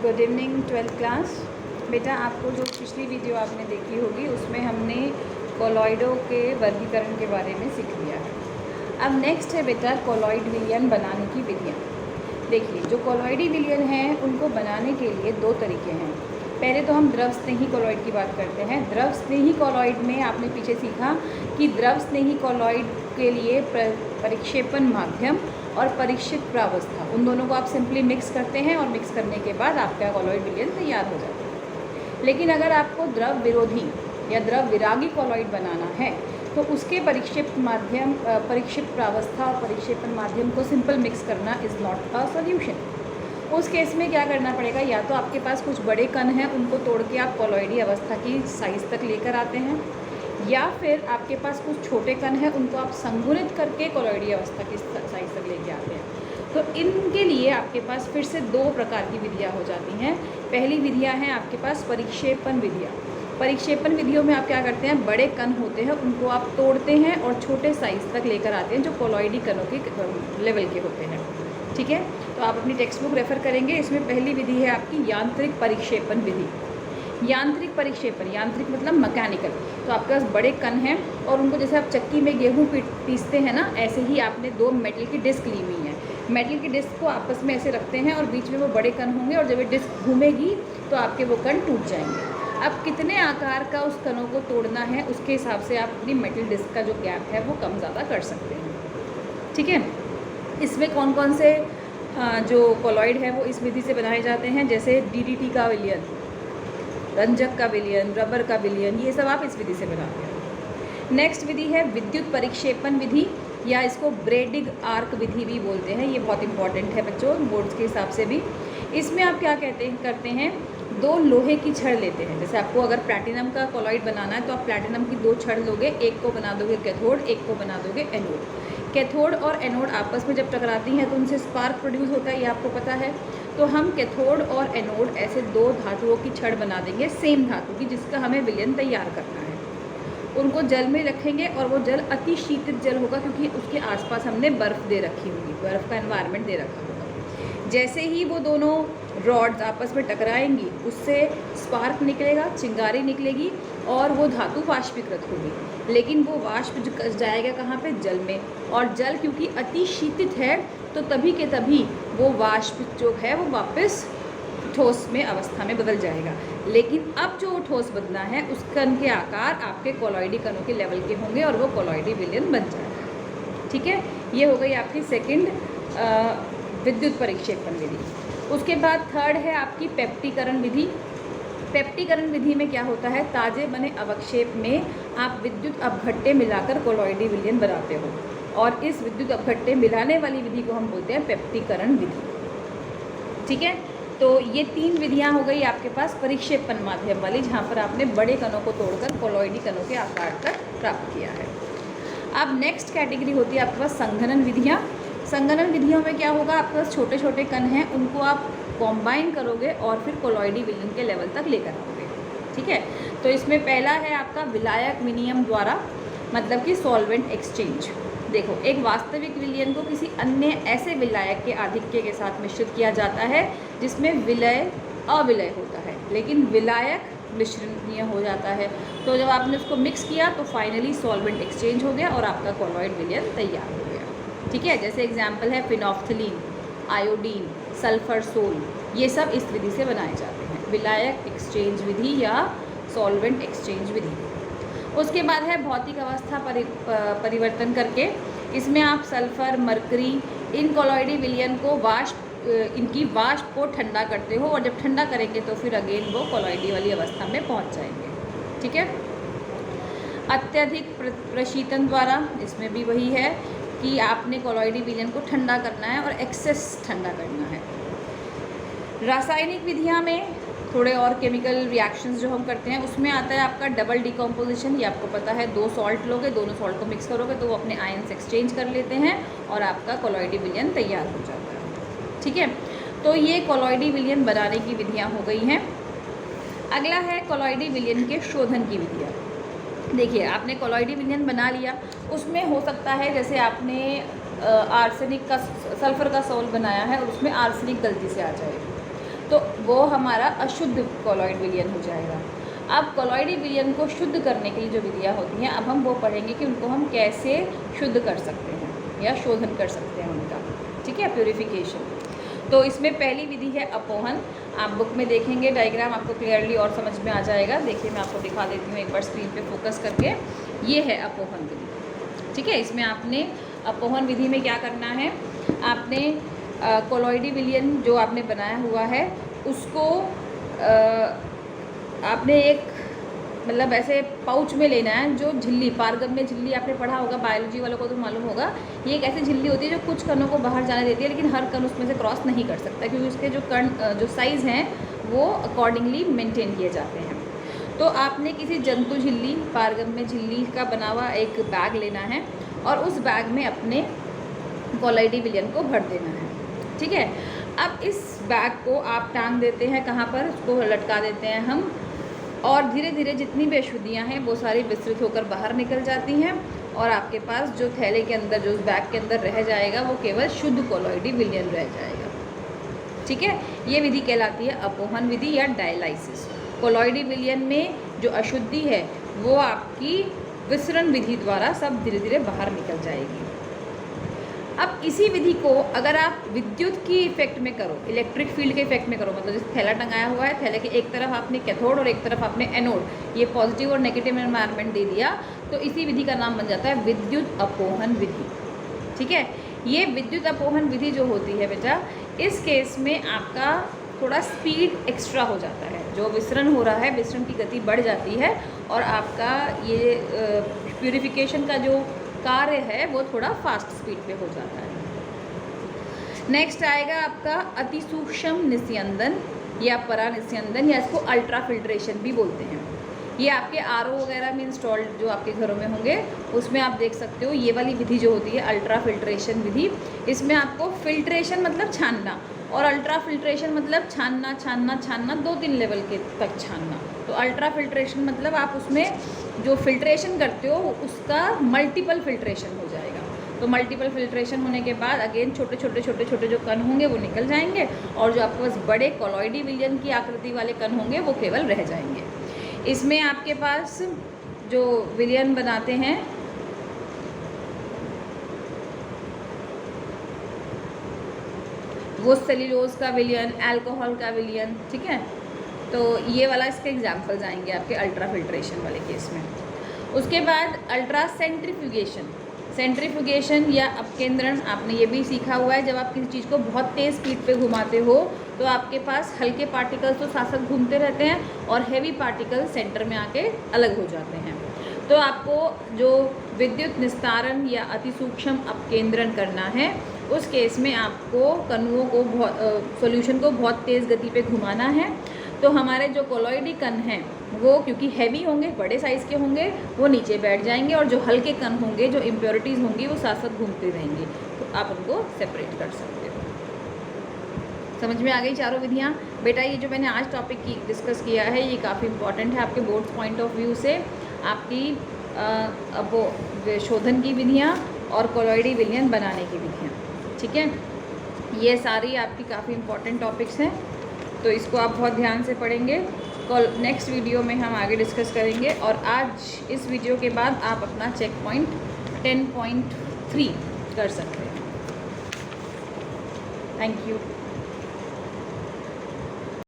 Good evening 12th class. बेटा आपको जो पिछली वीडियो आपने देखी होगी उसमें हमने कोलॉइडों के वर्गीकरण के बारे में सीख लिया है। अब नेक्स्ट है बेटा कोलॉइड विलयन बनाने की विधियाँ। देखिए जो कोलॉइडी विलयन हैं उनको बनाने के लिए दो तरीके हैं। पहले तो हम द्रव स्नेही कोलॉइड की बात करते हैं। द्रव स्नेही कोलॉइड में आपने पीछे सीखा कि द्रव स्नेही कोलॉइड के लिए परिक्षेपण माध्यम और परीक्षित प्रावस्था, उन दोनों को आप सिंपली मिक्स करते हैं और मिक्स करने के बाद आपका कोलॉइड विलयन तैयार हो जाता है। लेकिन अगर आपको द्रव विरोधी या द्रव विरागी कोलॉइड बनाना है तो उसके परीक्षित माध्यम, परीक्षित प्रावस्था और परिक्षेपण माध्यम को सिंपल मिक्स करना इज़ नॉट अ सोल्यूशन। उस केस में क्या करना पड़ेगा, या तो आपके पास कुछ बड़े कण हैं उनको तोड़ के आप कोलॉइडी अवस्था की साइज़ तक लेकर आते हैं, या फिर आपके पास कुछ छोटे कण हैं उनको आप संगुणित करके कोलॉइडी अवस्था की साइज़ तक लेके आते हैं। तो इनके लिए आपके पास फिर से दो प्रकार की विधियाँ हो जाती हैं। पहली विधियाँ हैं आपके पास परिक्षेपण विधियाँ। परिक्षेपण विधियों में आप क्या करते हैं, बड़े कण होते हैं उनको आप तोड़ते हैं और छोटे साइज़ तक लेकर आते हैं जो कोलॉइडी कणों के लेवल के होते हैं। ठीक है, तो आप अपनी टेक्स्ट बुक रेफ़र करेंगे। इसमें पहली विधि है आपकी यांत्रिक परिक्षेपण विधि। यांत्रिक परिक्षेपण, यांत्रिक मतलब मैकेनिकल। तो आपके पास बड़े कण हैं और उनको जैसे आप चक्की में गेहूँ पीसते हैं ना, ऐसे ही आपने दो मेटल की डिस्क ली हुई है। मेटल की डिस्क को आपस में ऐसे रखते हैं और बीच में वो बड़े कण होंगे और जब ये डिस्क घूमेगी तो आपके वो कण टूट जाएंगे। अब कितने आकार का उस कणों को तोड़ना है उसके हिसाब से आप अपनी मेटल डिस्क का जो गैप है वो कम ज़्यादा कर सकते हैं। ठीक है, इसमें कौन कौन से जो कोलॉइड है वो इस विधि से बनाए जाते हैं, जैसे डीडीटी का विलयन, रंजक का विलयन, रबर का विलयन, ये सब आप इस विधि से बनाते हैं। नेक्स्ट विधि है विद्युत परिक्षेपण विधि, या इसको ब्रेडिग आर्क विधि भी बोलते हैं। ये बहुत इंपॉर्टेंट है बच्चों बोर्ड्स के हिसाब से भी। इसमें आप क्या करते हैं, दो लोहे की छड़ लेते हैं। जैसे आपको अगर प्लैटिनम का कोलॉइड बनाना है तो आप प्लैटिनम की दो छड़ लोगे, एक को बना दोगे कैथोड, एक को बना दोगे एनोड। कैथोड और एनोड आपस में जब टकराती हैं तो उनसे स्पार्क प्रोड्यूस होता है, ये आपको पता है। तो हम कैथोड और एनोड ऐसे दो धातुओं की छड़ बना देंगे, सेम धातु की, जिसका हमें विलयन तैयार करना है। उनको जल में रखेंगे और वो जल अति शीतल जल होगा क्योंकि उसके आसपास हमने बर्फ़ दे रखी होगी, बर्फ़ का एनवायरनमेंट दे रखा होगा। जैसे ही वो दोनों रॉड्स आपस में टकराएंगी उससे स्पार्क निकलेगा, चिंगारी निकलेगी और वो धातु वाष्पीकृत होगी। लेकिन वो वाष्प जाएगा कहाँ पे, जल में। और जल क्योंकि अति शीतित है तो तभी के तभी वो वाष्प जो है वो वापस ठोस में अवस्था में बदल जाएगा। लेकिन अब जो ठोस बनना है उस कण के आकार आपके कोलॉइडी कणों के लेवल के होंगे और वो कोलॉइडी विलयन बन जाएगा। ठीक है, ये हो गई आपकी सेकंड विद्युत परिक्षेपण विधि। उसके बाद थर्ड है आपकी पेप्टीकरण विधि। पेप्टीकरण विधि में क्या होता है, ताजे बने अवक्षेप में आप विद्युत अपघट्टे मिलाकर कोलॉइडी विलयन बनाते हो और इस विद्युत अपघट्टे मिलाने वाली विधि को हम बोलते हैं पेप्टीकरण विधि। ठीक है, तो ये तीन विधियां हो गई आपके पास परिक्षेपण माध्यम वाली, जहाँ पर आपने बड़े कणों को तोड़कर कोलॉइडी कणों के आकार तक प्राप्त किया है। अब नेक्स्ट कैटेगरी होती है आपके पास संघनन विधियाँ। संघनन विधियों में क्या होगा, आपके पास छोटे छोटे कण हैं उनको आप कॉम्बाइन करोगे और फिर कोलॉइडी विलयन के लेवल तक लेकर आओगे। ठीक है, तो इसमें पहला है आपका विलायक विनिमय द्वारा, मतलब कि सॉल्वेंट एक्सचेंज। देखो, एक वास्तविक विलयन को किसी अन्य ऐसे विलायक के आधिक्य के साथ मिश्रित किया जाता है जिसमें विलय अविलय होता है, लेकिन विलायक मिश्रणीय हो जाता है। तो जब आपने उसको मिक्स किया तो फाइनली सॉल्वेंट एक्सचेंज हो गया और आपका कोलॉइड विलयन तैयार हो गया। ठीक है, जैसे एग्जाम्पल है फिनोफ्थिलीन, आयोडीन, सल्फर सोल, ये सब इस विधि से बनाए जाते हैं, विलायक एक्सचेंज विधि या सॉल्वेंट एक्सचेंज विधि। उसके बाद है भौतिक अवस्था परिवर्तन करके। इसमें आप सल्फर, मरकरी, इन कोलॉइडी विलयन को इनकी वाष्प को ठंडा करते हो और जब ठंडा करेंगे तो फिर अगेन वो कोलॉइडी वाली अवस्था में पहुंच जाएंगे। ठीक है, अत्यधिक प्रशीतन द्वारा, इसमें भी वही है कि आपने कोलॉइडी विलयन को ठंडा करना है और एक्सेस ठंडा करना है। रासायनिक विधियाँ में थोड़े और केमिकल रिएक्शंस जो हम करते हैं उसमें आता है आपका डबल डिकम्पोजिशन। ये आपको पता है, दो सॉल्ट लोगे, दोनों सॉल्ट को मिक्स करोगे तो वो अपने आयन्स एक्सचेंज कर लेते हैं और आपका कोलॉइडी विलयन तैयार हो जाता है। ठीक है, तो ये कोलॉइडी विलयन बनाने की विधियाँ हो गई हैं। अगला है कोलॉइडी विलयन के शोधन की विधियाँ। देखिए, आपने कोलॉइडी विलयन बना लिया, उसमें हो सकता है जैसे आपने आर्सेनिक का, सल्फ़र का सोल बनाया है और उसमें आर्सेनिक गलती से आ जाए, तो वो हमारा अशुद्ध कोलॉइड विलयन हो जाएगा। अब कोलॉइडी विलयन को शुद्ध करने के लिए जो विधियाँ होती हैं, अब हम वो पढ़ेंगे कि उनको हम कैसे शुद्ध कर सकते हैं या शोधन कर सकते हैं उनका, ठीक है, प्यूरिफिकेशन। तो इसमें पहली विधि है अपोहन। आप बुक में देखेंगे डायग्राम, आपको क्लियरली और समझ में आ जाएगा। देखिए मैं आपको दिखा देती हूँ एक बार स्क्रीन पे फोकस करके। ये है अपोहन विधि, ठीक है। इसमें आपने अपोहन विधि में क्या करना है, आपने कोलॉइडी विलयन जो आपने बनाया हुआ है उसको आपने एक मतलब ऐसे पाउच में लेना है। जो झिल्ली, पारगम्य झिल्ली आपने पढ़ा होगा, बायोलॉजी वालों को तो मालूम होगा। ये एक ऐसी झिल्ली होती है जो कुछ कणों को बाहर जाने देती है, लेकिन हर कण उसमें से क्रॉस नहीं कर सकता, क्योंकि उसके जो कण जो साइज़ हैं वो अकॉर्डिंगली मेंटेन किए जाते हैं। तो आपने किसी जंतु झिल्ली, पारगम्य झिल्ली का बना हुआ एक बैग लेना है और उस बैग में अपने कोलॉइडी विलयन को भर देना है, ठीक है। अब इस बैग को आप टांग देते हैं, कहाँ पर, उसको लटका देते हैं हम, और धीरे धीरे जितनी भी अशुद्धियाँ हैं वो सारी विस्तृत होकर बाहर निकल जाती हैं और आपके पास जो थैले के अंदर, जो उस बैग के अंदर रह जाएगा वो केवल शुद्ध कोलॉइडी विलयन रह जाएगा, ठीक है। ये विधि कहलाती है अपोहन विधि या डायलाइसिस। कोलॉइडी विलयन में जो अशुद्धि है वो आपकी विसरण विधि द्वारा सब धीरे धीरे बाहर निकल जाएगी। अब इसी विधि को अगर आप विद्युत की इफेक्ट में करो, इलेक्ट्रिक फील्ड के इफेक्ट में करो, मतलब जैसे थैला टंगाया हुआ है, थैले के एक तरफ आपने कैथोड और एक तरफ आपने एनोड, ये पॉजिटिव और नेगेटिव एनवायरनमेंट दे दिया, तो इसी विधि का नाम बन जाता है विद्युत अपोहन विधि, ठीक है। ये विद्युत अपोहन विधि जो होती है बेटा, इस केस में आपका थोड़ा स्पीड एक्स्ट्रा हो जाता है। जो विसरण हो रहा है, विसरण की गति बढ़ जाती है और आपका ये प्यूरिफिकेशन का जो कार्य है वो थोड़ा फास्ट स्पीड पे हो जाता है। नेक्स्ट आएगा आपका अति सूक्ष्म निस्यंदन या परानिस्यंदन, या इसको अल्ट्रा फिल्ट्रेशन भी बोलते हैं। ये आपके आरओ वगैरह में इंस्टॉल्ड जो आपके घरों में होंगे उसमें आप देख सकते हो। ये वाली विधि जो होती है अल्ट्रा फिल्ट्रेशन विधि, इसमें आपको फिल्ट्रेशन मतलब छानना और अल्ट्रा फिल्ट्रेशन मतलब छानना छानना छानना, 2-3 लेवल के तक छानना। तो अल्ट्रा फिल्ट्रेशन मतलब आप उसमें जो फिल्ट्रेशन करते हो उसका मल्टीपल फिल्ट्रेशन हो जाएगा। तो मल्टीपल फिल्ट्रेशन होने के बाद अगेन छोटे छोटे छोटे छोटे जो कण होंगे वो निकल जाएंगे और जो आपके पास बड़े कोलॉइडी विलयन की आकृति वाले कण होंगे वो केवल रह जाएंगे। इसमें आपके पास जो विलयन बनाते हैं वो सेल्यूलोज का विलयन, अल्कोहल का विलयन, ठीक है। तो ये वाला इसके एग्जाम्पल्स आएंगे आपके अल्ट्रा फिल्ट्रेशन वाले केस में। उसके बाद अल्ट्रा सेंट्रीफ्यूगेशन, सेंट्रीफ्यूगेशन या अपकेंद्रण आपने ये भी सीखा हुआ है। जब आप किसी चीज़ को बहुत तेज़ स्पीड पे घुमाते हो तो आपके पास हल्के पार्टिकल्स तो साथ साथ घूमते रहते हैं और हैवी पार्टिकल सेंटर में आके अलग हो जाते हैं। तो आपको जो विद्युत निस्तारण या अति सूक्ष्म अपकेंद्रण करना है उस केस में आपको कणुओं को सॉल्यूशन को बहुत तेज़ गति पे घुमाना है। तो हमारे जो कोलॉइडी कण हैं वो क्योंकि हैवी होंगे, बड़े साइज़ के होंगे, वो नीचे बैठ जाएंगे और जो हल्के कण होंगे, जो इम्प्योरिटीज़ होंगी वो साथ साथ घूमते रहेंगे। तो आप उनको सेपरेट कर सकते हो। समझ में आ गई चारों विधियाँ? बेटा ये जो मैंने आज टॉपिक की डिस्कस किया है ये काफ़ी इंपॉर्टेंट है आपके बोर्ड पॉइंट ऑफ व्यू से। आपकी शोधन की विधियाँ और कोलॉइडी विलयन बनाने की विधियाँ, ठीक है। ये सारी आपकी काफ़ी इंपॉर्टेंट टॉपिक्स हैं, तो इसको आप बहुत ध्यान से पढ़ेंगे। नेक्स्ट वीडियो में हम आगे डिस्कस करेंगे। और आज इस वीडियो के बाद आप अपना चेक पॉइंट 10.3 कर सकते हैं। Thank you.